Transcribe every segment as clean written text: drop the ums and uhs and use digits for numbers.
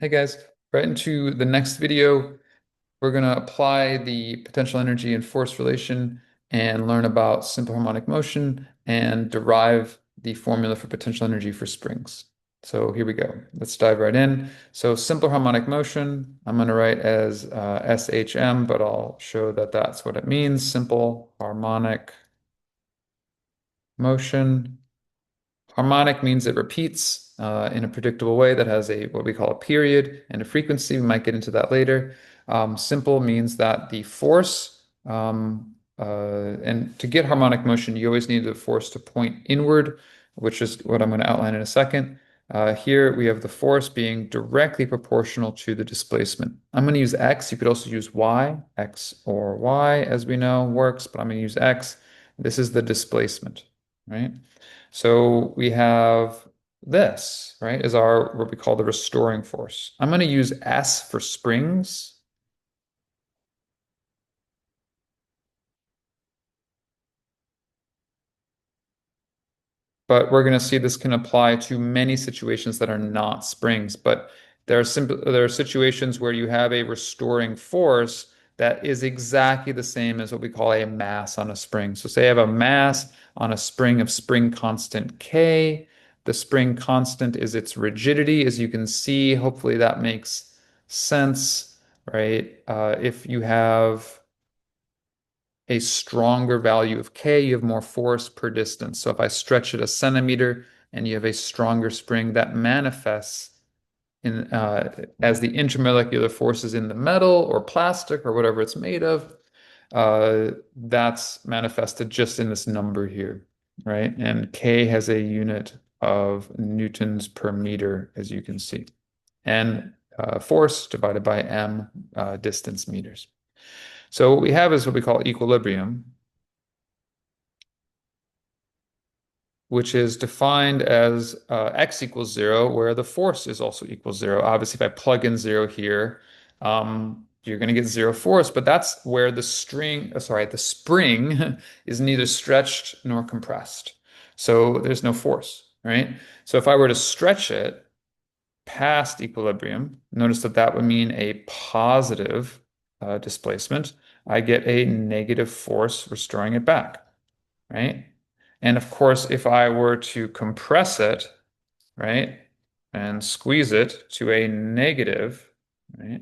Hey guys, right into the next video. We're going to apply the potential energy and force relation and learn about simple harmonic motion and derive the formula for potential energy for springs. So here we go. Let's dive right in. So simple harmonic motion, I'm going to write as SHM, but I'll show that that's what it means. Simple harmonic motion. Harmonic means it repeats in a predictable way that has a what we call a period and a frequency. We might get into that later. Simple means that the force, and to get harmonic motion, you always need the force to point inward, which is what I'm going to outline in a second. Here we have the force being directly proportional to the displacement. I'm going to use X. You could also use Y. X or Y, as we know, works, but I'm going to use X. This is the displacement, right? So we have this, right, is our what we call the restoring force. I'm going to use S for springs. But we're going to see this can apply to many situations that are not springs. But there are situations where you have a restoring force that is exactly the same as what we call a mass on a spring. So say I have a mass on a spring of spring constant K. The spring constant is its rigidity, as you can see. Hopefully that makes sense, right? If you have a stronger value of K, you have more force per distance. So if I stretch it a centimeter and you have a stronger spring, that manifests in as the intermolecular forces in the metal or plastic or whatever it's made of. That's manifested just in this number here, right? And K has a unit of newtons per meter, as you can see. And force divided by m distance meters. So what we have is what we call equilibrium, which is defined as x equals 0, where the force is also equals 0. Obviously, if I plug in 0 here, you're going to get 0 force, but that's where the the spring is neither stretched nor compressed. So there's no force, right? So if I were to stretch it past equilibrium, notice that that would mean a positive displacement. I get a negative force restoring it back, right? And of course, if I were to compress it, right, and squeeze it to a negative, right,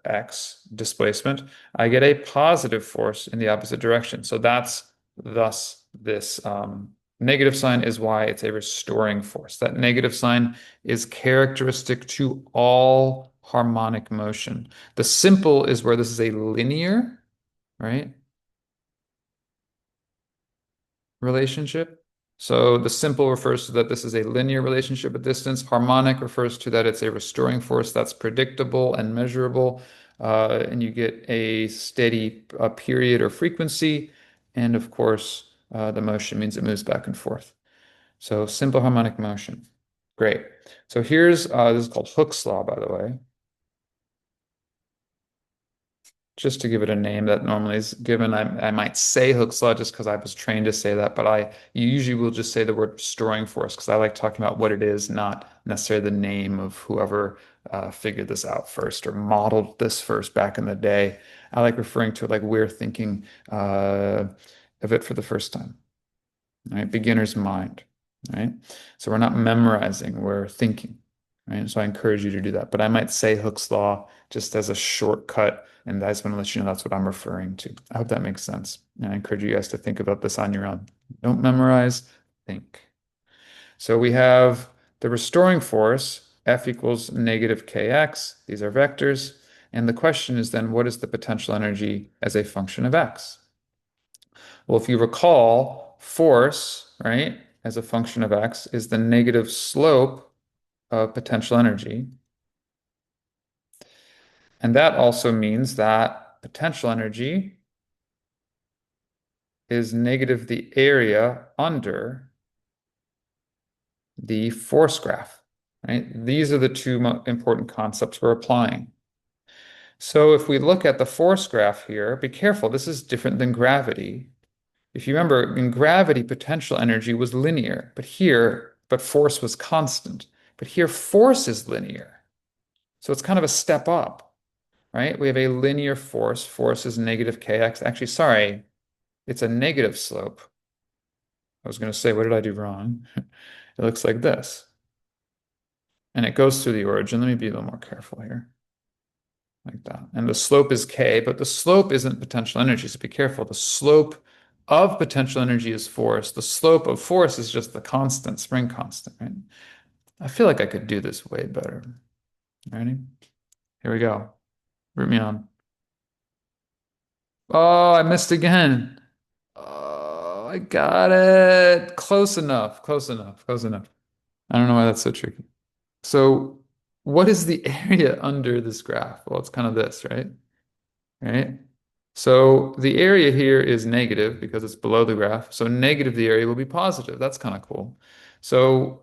x displacement, I get a positive force in the opposite direction. So that's thus this negative sign is why it's a restoring force. That negative sign is characteristic to all harmonic motion. The simple is where this is a linear, right, relationship. So the simple refers to that this is a linear relationship at distance. Harmonic refers to that it's a restoring force that's predictable and measurable, and you get a steady period or frequency. And of course, the motion means it moves back and forth. So simple harmonic motion. Great. So here's this is called Hooke's law, by the way. Just to give it a name that normally is given. I might say Hooke's law just because I was trained to say that, but I usually will just say the word restoring force because I like talking about what it is, not necessarily the name of whoever figured this out first or modeled this first back in the day. I like referring to it like we're thinking of it for the first time, right? Beginner's mind, right? So we're not memorizing, we're thinking, right? So I encourage you to do that. But I might say Hooke's law just as a shortcut, and I just want to let you know that's what I'm referring to. I hope that makes sense. And I encourage you guys to think about this on your own. Don't memorize, think. So we have the restoring force, F equals negative kx. These are vectors. And the question is then, what is the potential energy as a function of x? Well, if you recall, force, right, as a function of x is the negative slope of potential energy. And that also means that potential energy is negative the area under the force graph, right? These are the two important concepts we're applying. So if we look at the force graph here, be careful, this is different than gravity. If you remember, in gravity, potential energy was linear, but force was constant. But here, force is linear. So it's kind of a step up, right? We have a linear force. Force is negative kx. Actually, sorry, it's a negative slope. I was going to say, what did I do wrong? It looks like this. And it goes through the origin. Let me be a little more careful here. Like that. And the slope is k, but the slope isn't potential energy, so be careful. The slope of potential energy is force. The slope of force is just the constant, spring constant, right? I feel like I could do this way better. Ready? Here we go. Root me on. Oh, I missed again. Oh, I got it. Close enough. Close enough. Close enough. I don't know why that's so tricky. So, what is the area under this graph? Well, it's kind of this, right? Right? So the area here is negative because it's below the graph. So negative the area will be positive. That's kind of cool. So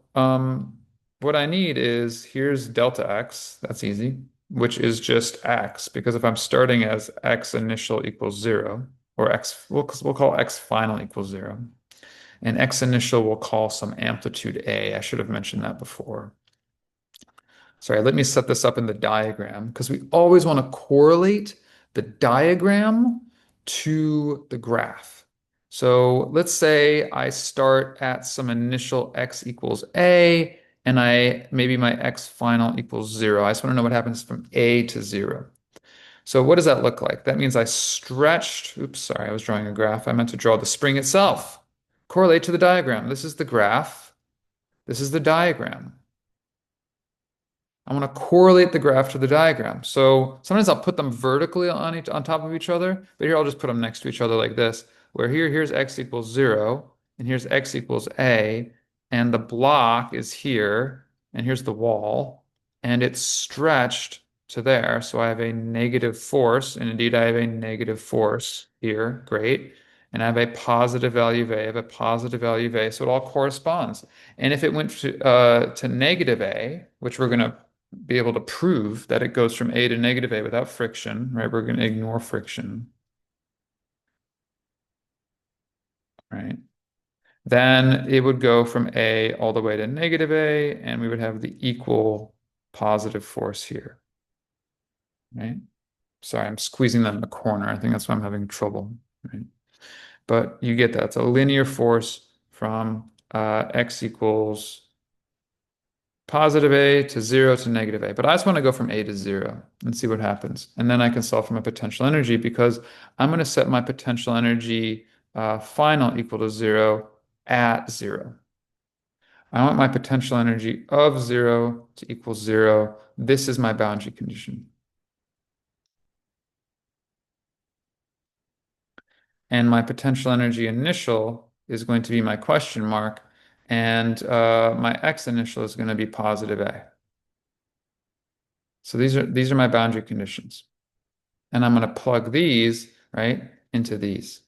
what I need is here's delta x. That's easy, which is just x because if I'm starting as x initial equals 0 or x, we'll call x final equals 0. And x initial we'll call some amplitude a. I should have mentioned that before. Sorry, let me set this up in the diagram because we always want to correlate the diagram to the graph. So let's say I start at some initial x equals a, and maybe my x final equals 0. I just want to know what happens from a to 0. So what does that look like? That means I stretched, oops, sorry, I was drawing a graph. I meant to draw the spring itself. Correlate to the diagram. This is the graph. This is the diagram. I want to correlate the graph to the diagram. So sometimes I'll put them vertically on top of each other, but here I'll just put them next to each other like this, where here's x equals 0, and here's x equals a, and the block is here, and here's the wall, and it's stretched to there. So I have a negative force, and indeed I have a negative force here. Great. And I have a positive value of a, I have a positive value of a, so it all corresponds. And if it went to negative a, which we're going to be able to prove that it goes from A to negative A without friction, right? We're going to ignore friction, right? Then it would go from A all the way to negative A, and we would have the equal positive force here, right? Sorry, I'm squeezing that in the corner. I think that's why I'm having trouble, right? But you get that. It's a linear force from x equals positive a to 0 to negative a. But I just want to go from a to 0 and see what happens. And then I can solve for my potential energy because I'm going to set my potential energy final equal to 0 at 0. I want my potential energy of 0 to equal 0. This is my boundary condition. And my potential energy initial is going to be my question mark. And my x initial is going to be positive a. So these are my boundary conditions. And I'm going to plug these, right, into these.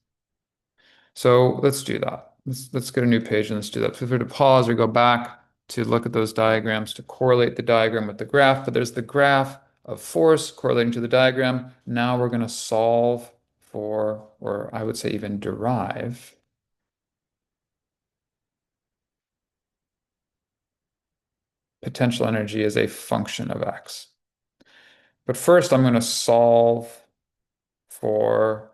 So let's do that. Let's get a new page and let's do that. Feel free to pause or go back to look at those diagrams to correlate the diagram with the graph. But there's the graph of force correlating to the diagram. Now we're going to solve for, or I would say even derive, potential energy as a function of x. But first, I'm going to solve for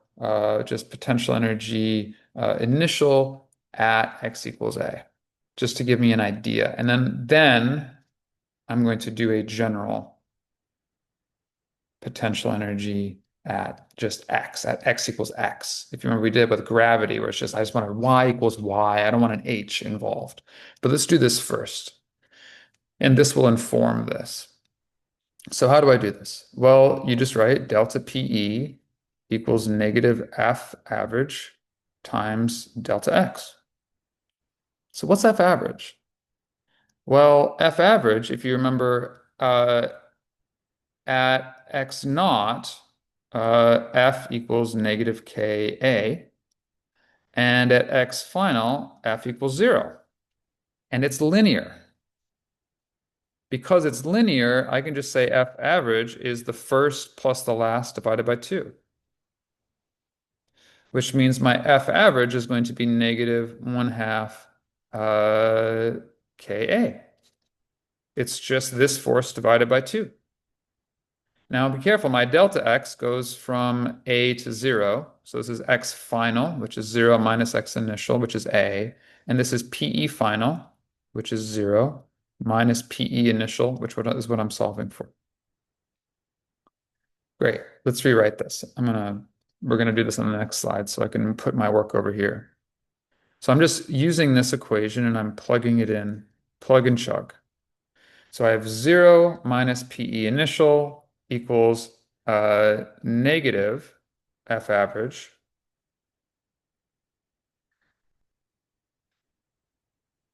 just potential energy initial at x equals a, just to give me an idea. And then I'm going to do a general potential energy at just x, at x equals x. If you remember, we did it with gravity, where it's just, I just want a y equals y. I don't want an h involved. But let's do this first. And this will inform this. So how do I do this? Well, you just write delta PE equals negative F average times delta X. So what's F average? Well, F average, if you remember, at X naught, F equals negative KA, and at X final, F equals 0. And it's linear. Because it's linear, I can just say F average is the first plus the last divided by 2. Which means my F average is going to be negative 1/2 KA. It's just this force divided by 2. Now be careful, my delta x goes from A to 0. So this is x final, which is 0 minus x initial, which is A. And this is PE final, which is 0 minus PE initial, which is what I'm solving for. Great. Let's rewrite this. We're gonna do this on the next slide so I can put my work over here. So I'm just using this equation and I'm plugging it in, plug and chug. So I have 0 minus PE initial equals negative F average.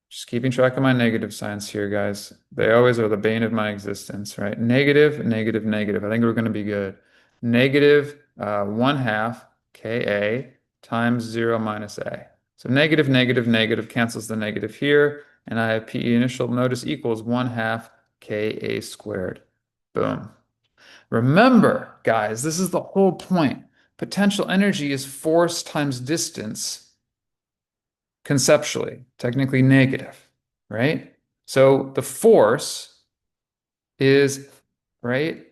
Just keeping track of my negative signs here, guys. They always are the bane of my existence, right? Negative, negative, negative. I think we're going to be good. Negative 1 half Ka times 0 minus A. So negative, negative, negative cancels the negative here. And I have PE initial, notice, equals 1 half Ka squared. Boom. Remember, guys, this is the whole point. Potential energy is force times distance conceptually, technically negative, right? So the force is, right,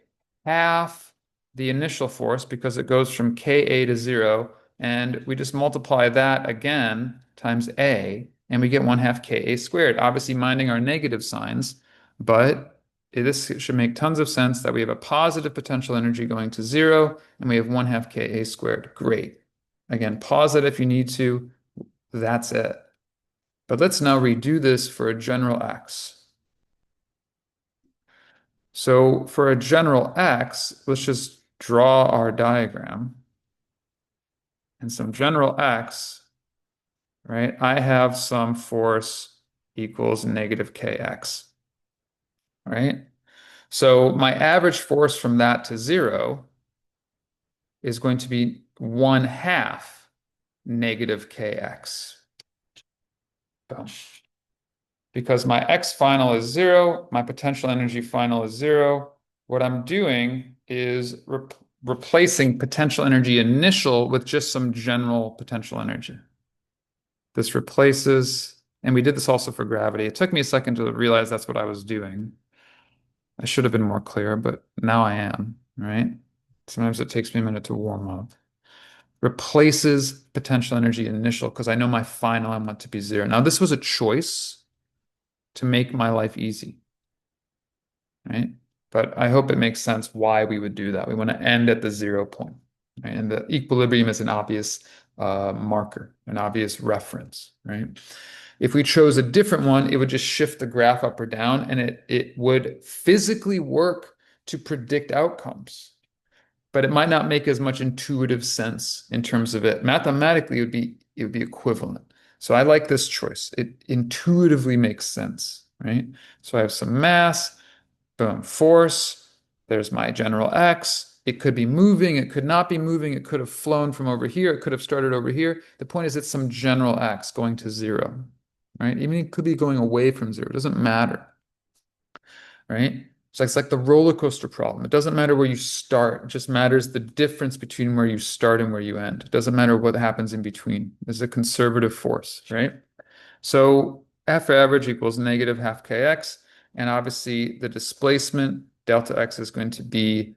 half the initial force because it goes from Ka to 0, and we just multiply that again times A, and we get 1 half Ka squared, obviously minding our negative signs, but this should make tons of sense that we have a positive potential energy going to 0, and we have 1 half Ka squared. Great. Again, pause it if you need to. That's it. But let's now redo this for a general x. So for a general x, let's just draw our diagram. And some general x, right? I have some force equals negative kx, right? So my average force from that to 0 is going to be 1 half negative kx. Boom. Because my x final is 0, my potential energy final is 0. What I'm doing is replacing potential energy initial with just some general potential energy. This replaces, and we did this also for gravity. It took me a second to realize that's what I was doing. I should have been more clear, but now I am, right? Sometimes it takes me a minute to warm up. Replaces potential energy initial because I know my final I want to be 0. Now, this was a choice to make my life easy, right? But I hope it makes sense why we would do that. We want to end at the 0 point, right? And the equilibrium is an obvious marker, an obvious reference, right? If we chose a different one, it would just shift the graph up or down, and it would physically work to predict outcomes. But it might not make as much intuitive sense in terms of it. Mathematically, it would be equivalent. So I like this choice. It intuitively makes sense, right? So I have some mass, boom, force. There's my general x. It could be moving, it could not be moving, it could have flown from over here, it could have started over here. The point is it's some general x going to 0, right? Even it could be going away from 0, it doesn't matter, right? So it's like the roller coaster problem. It doesn't matter where you start. It just matters the difference between where you start and where you end. It doesn't matter what happens in between. There's a conservative force, right? So F average equals negative half kx. And obviously the displacement, delta x, is going to be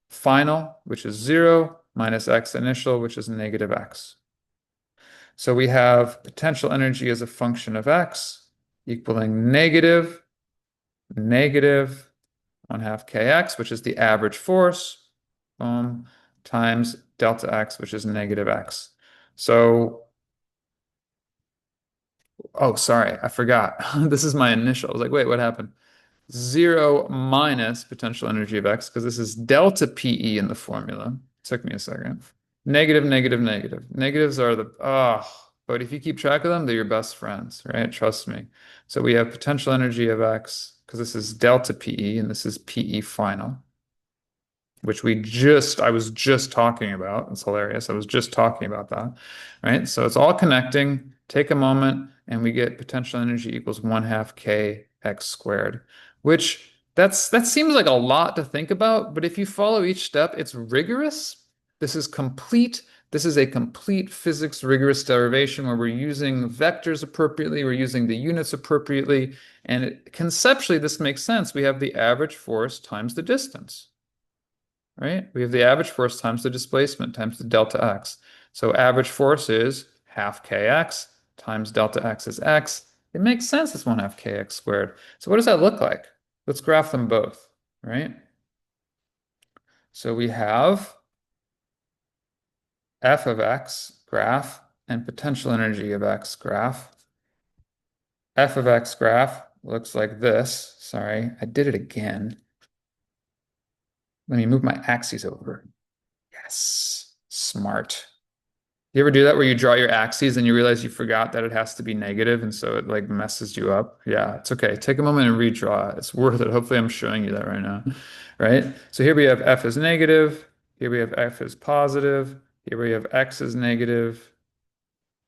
final, which is 0, minus x initial, which is negative x. So we have potential energy as a function of x equaling negative 1 half kx, which is the average force, times delta x, which is negative x. So, oh, sorry, I forgot. This is my initial. I was like, wait, what happened? 0 minus potential energy of x, because this is delta PE in the formula. Took me a second. Negative, negative, negative. Negatives are but if you keep track of them, they're your best friends, right? Trust me. So we have potential energy of x, because this is delta PE and this is PE final, which I was just talking about. It's hilarious. I was just talking about that, right? So it's all connecting. Take a moment and we get potential energy equals 1 half kx squared, which that seems like a lot to think about, but if you follow each step, it's rigorous. This is complete This is a complete physics rigorous derivation where we're using vectors appropriately, we're using the units appropriately, and conceptually this makes sense. We have the average force times the distance, right? We have the average force times the displacement times the delta x. So average force is half kx times delta x is x. It makes sense it's 1/2 kx squared. So what does that look like? Let's graph them both, right? So we have f of x graph and potential energy of x graph. F of x graph looks like this. Sorry, I did it again. Let me move my axes over. Yes, smart. You ever do that where you draw your axes and you realize you forgot that it has to be negative and so it like messes you up? Yeah, it's okay. Take a moment and redraw it. It's worth it. Hopefully I'm showing you that right now. Right? So here we have f is negative. Here we have f is positive. Here we have x is negative.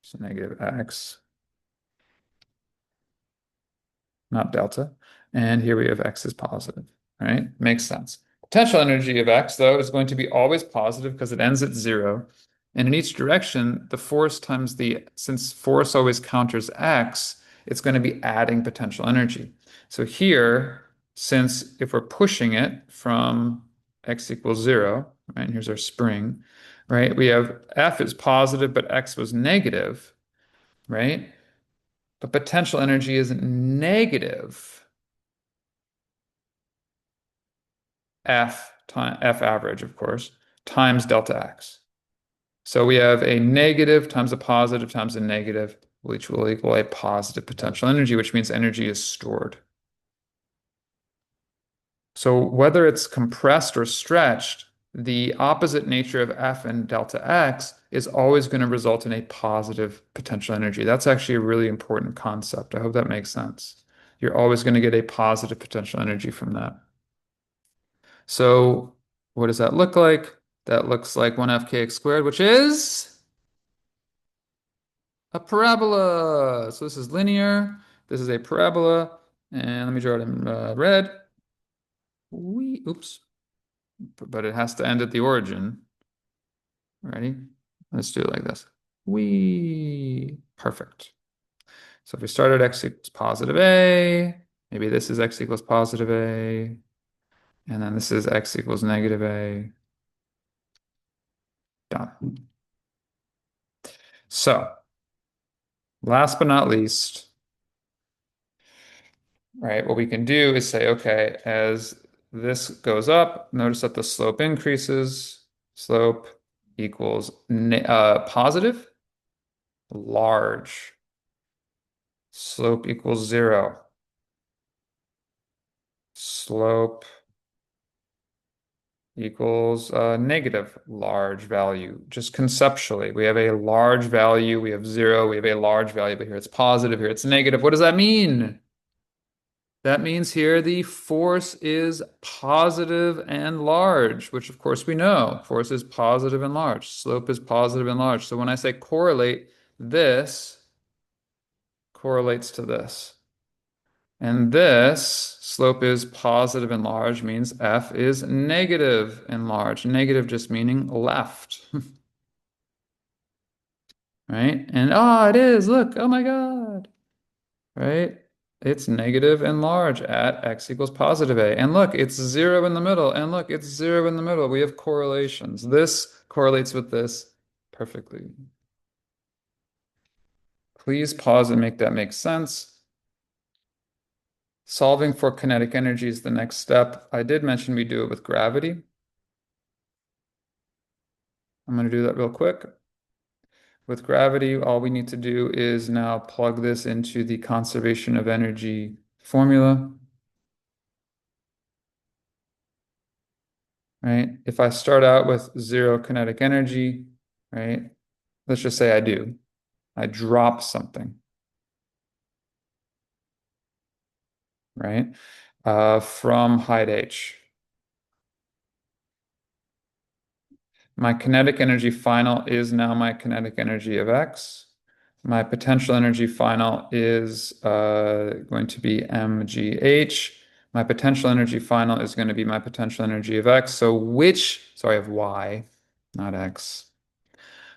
So negative x, not delta. And here we have x is positive. Right? Makes sense. Potential energy of x, though, is going to be always positive because it ends at zero. And in each direction, the force times since force always counters x, it's going to be adding potential energy. So here, since if we're pushing it from x equals zero, right, and here's our spring, right, we have F is positive, but x was negative, right? But potential energy is negative F average, of course, times delta x. So we have a negative times a positive times a negative, which will equal a positive potential energy, which means energy is stored. So whether it's compressed or stretched, the opposite nature of F and delta X is always going to result in a positive potential energy. That's actually a really important concept. I hope that makes sense. You're always going to get a positive potential energy from that. So what does that look like? That looks like 1/2 kx squared, which is a parabola. So this is linear. This is a parabola. And let me draw it in red. Oops. But it has to end at the origin. Ready? Let's do it like this. Perfect. So if we start at x equals positive a, maybe this is x equals positive a, and then this is x equals negative a. Done. So last but not least, right, what we can do is say, okay, as this goes up, notice that the slope increases. Slope equals positive, large. Slope equals 0. Slope equals negative large value. Just conceptually, we have a large value, we have 0, we have a large value, but here it's positive, here it's negative. What does that mean? That means here the force is positive and large, which of course we know. Force is positive and large. Slope is positive and large. So when I say correlate, this correlates to this. And this slope is positive and large means f is negative and large. Negative just meaning left. Right? And it is. Look. Oh my God. Right? It's negative and large at x equals positive a. And look, it's 0 in the middle. And look, it's 0 in the middle. We have correlations. This correlates with this perfectly. Please pause and make that make sense. Solving for kinetic energy is the next step. I did mention we do it with gravity. I'm going to do that real quick. With gravity, all we need to do is now plug this into the conservation of energy formula, right? If I start out with 0 kinetic energy, right? Let's just say I do. I drop something, right? From height h. My kinetic energy final is now my kinetic energy of x. My potential energy final is going to be mgh. My potential energy final is going to be my potential energy of x. So sorry, of y, not x.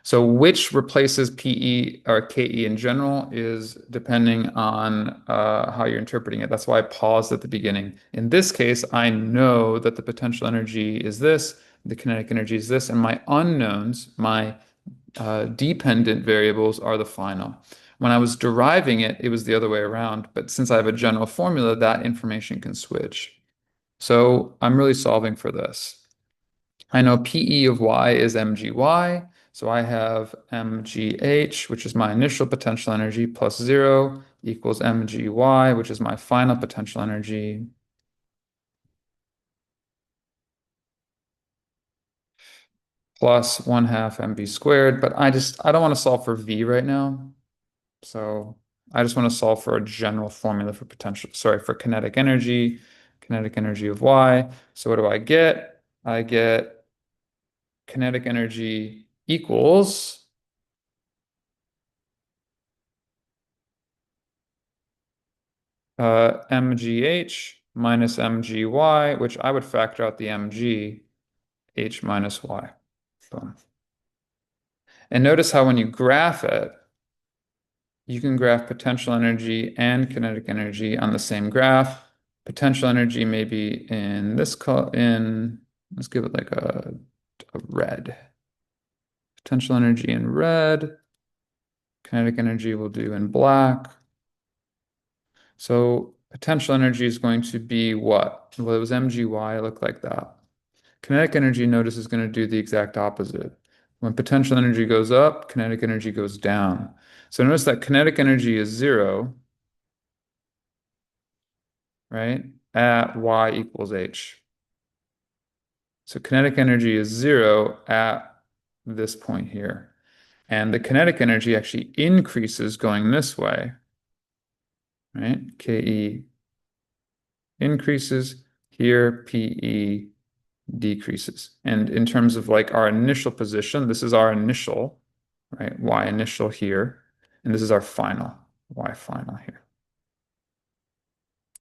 So which replaces PE or KE in general is depending on how you're interpreting it. That's why I paused at the beginning. In this case, I know that the potential energy is this, the kinetic energy is this, and my unknowns, my dependent variables are the final. When I was deriving it, it was the other way around. But since I have a general formula, that information can switch. So I'm really solving for this. I know PE of y is mgy. So I have mgh, which is my initial potential energy, plus 0 equals mgy, which is my final potential energy, plus 1 half mv squared. But I don't want to solve for v right now. So I just want to solve for a general formula for potential, sorry, for kinetic energy of y. So what do I get? I get kinetic energy equals mgh minus mgy, which I would factor out the mg, h minus y. Boom. And notice how when you graph it, you can graph potential energy and kinetic energy on the same graph. Potential energy maybe in this color, let's give it like a red. Potential energy in red. Kinetic energy we'll do in black. So potential energy is going to be what? Well, it was mgy, it looked like that. Kinetic energy, notice, is going to do the exact opposite. When potential energy goes up, kinetic energy goes down. So notice that kinetic energy is 0, right, at y equals h. So kinetic energy is 0 at this point here. And the kinetic energy actually increases going this way, right? Ke increases, here Pe decreases. And in terms of like our initial position, this is our initial, right? Y initial here. And this is our final, Y final here.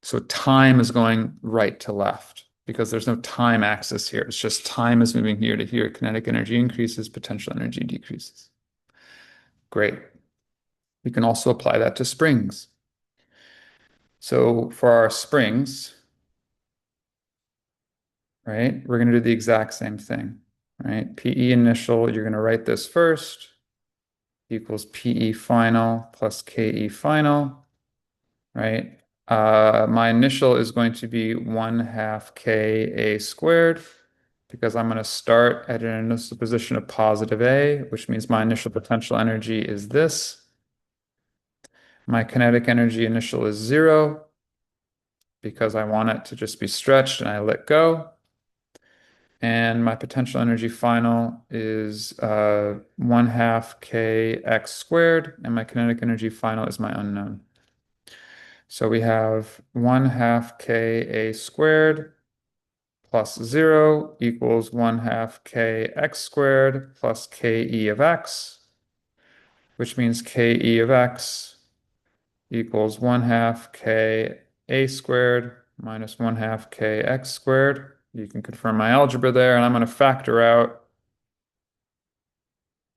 So time is going right to left because there's no time axis here. It's just time is moving here to here. Kinetic energy increases, potential energy decreases. Great. We can also apply that to springs. So for our springs, right, we're going to do the exact same thing, right? PE initial, you're going to write this first, equals PE final plus KE final, right? My initial is going to be 1 half KA squared because I'm going to start at an initial position of positive A, which means my initial potential energy is this. My kinetic energy initial is 0 because I want it to just be stretched and I let go. And my potential energy final is 1 half kx squared, and my kinetic energy final is my unknown. So we have 1 half ka squared plus 0 equals 1 half kx squared plus ke of x, which means ke of x equals 1 half ka squared minus 1 half kx squared. You can confirm my algebra there, and I'm going to factor out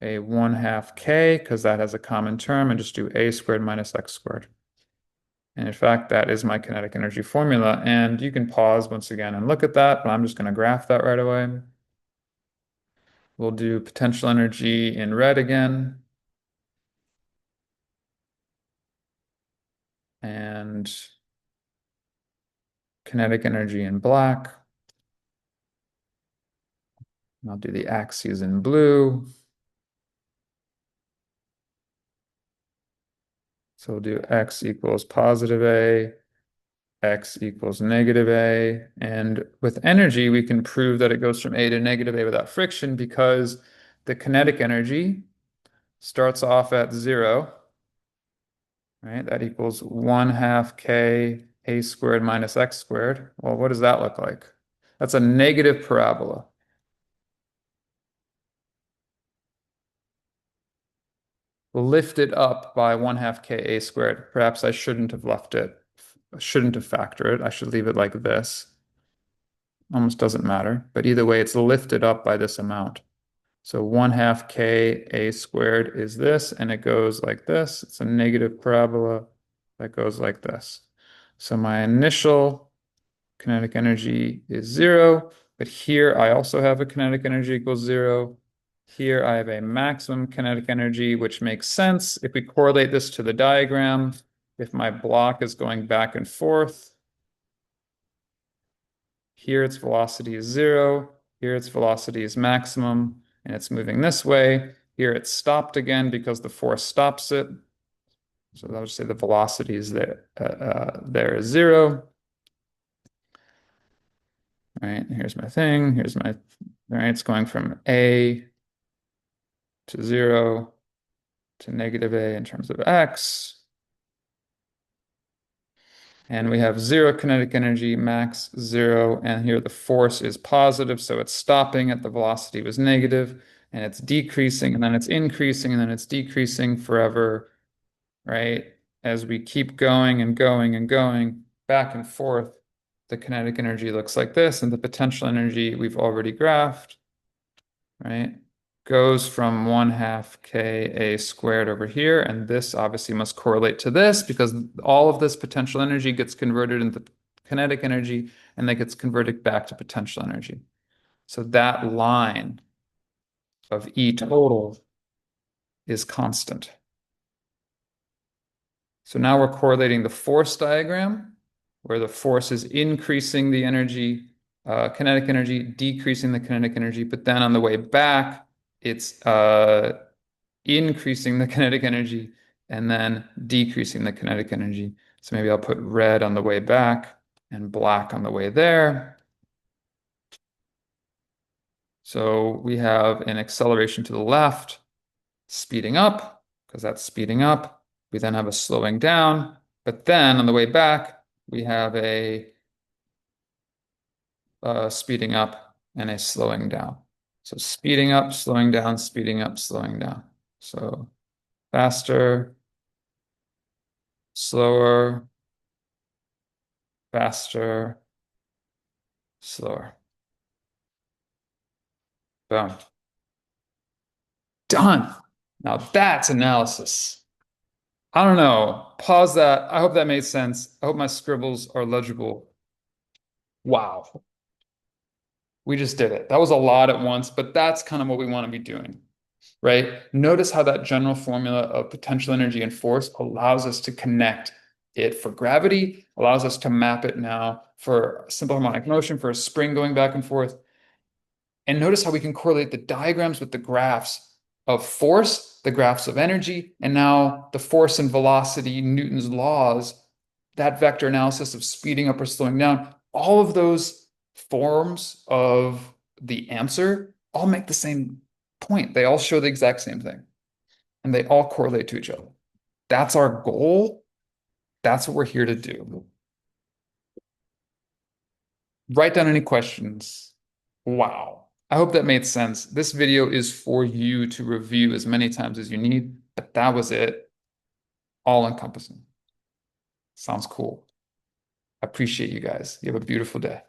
a 1 half k because that has a common term and just do a squared minus x squared. And in fact, that is my kinetic energy formula. And you can pause once again and look at that, but I'm just going to graph that right away. We'll do potential energy in red again. And kinetic energy in black. And I'll do the axes in blue. So we'll do x equals positive A, x equals negative A. And with energy, we can prove that it goes from A to negative A without friction because the kinetic energy starts off at 0, right? That equals 1 half k a squared minus x squared. Well, what does that look like? That's a negative parabola. Lifted up by 1 half ka squared. Perhaps I shouldn't have left it, shouldn't have factored it. I should leave it like this. Almost doesn't matter. But either way, it's lifted up by this amount. So 1/2 k a squared is this, and it goes like this. It's a negative parabola that goes like this. So my initial kinetic energy is 0, but here I also have a kinetic energy equals 0. Here I have a maximum kinetic energy, which makes sense. If we correlate this to the diagram, if my block is going back and forth, here its velocity is 0, here its velocity is maximum, and it's moving this way. Here it's stopped again because the force stops it. So I'll just say the velocity is there is 0. All right, here's my thing. Here's my, all right, it's going from A to 0 to negative A in terms of X. And we have 0 kinetic energy, max 0. And here the force is positive, so it's stopping at the velocity was negative, and it's decreasing, and then it's increasing, and then it's decreasing forever, right? As we keep going and going and going back and forth, the kinetic energy looks like this, and the potential energy we've already graphed, right? Goes from 1/2 k a squared over here, and this obviously must correlate to this because all of this potential energy gets converted into kinetic energy, and that gets converted back to potential energy. So that line of E total is constant. So now we're correlating the force diagram, where the force is increasing the energy, kinetic energy, decreasing the kinetic energy, but then on the way back, it's increasing the kinetic energy and then decreasing the kinetic energy. So maybe I'll put red on the way back and black on the way there. So we have an acceleration to the left, speeding up, because that's speeding up. We then have a slowing down, but then on the way back, we have a speeding up and a slowing down. So speeding up, slowing down, speeding up, slowing down. So faster, slower, faster, slower. Boom. Done. Now that's analysis. I don't know. Pause that. I hope that made sense. I hope my scribbles are legible. Wow. We just did it. That was a lot at once, but that's kind of what we want to be doing, right? Notice how that general formula of potential energy and force allows us to connect it for gravity, allows us to map it now for simple harmonic motion, for a spring going back and forth. And notice how we can correlate the diagrams with the graphs of force, the graphs of energy, and now the force and velocity, Newton's laws, that vector analysis of speeding up or slowing down, all of those forms of the answer all make the same point. They all show the exact same thing, and they all correlate to each other. That's our goal. That's what we're here to do. Write down any questions. Wow. I hope that made sense. This video is for you to review as many times as you need, but that was it. All encompassing. Sounds cool. I appreciate you guys. You have a beautiful day.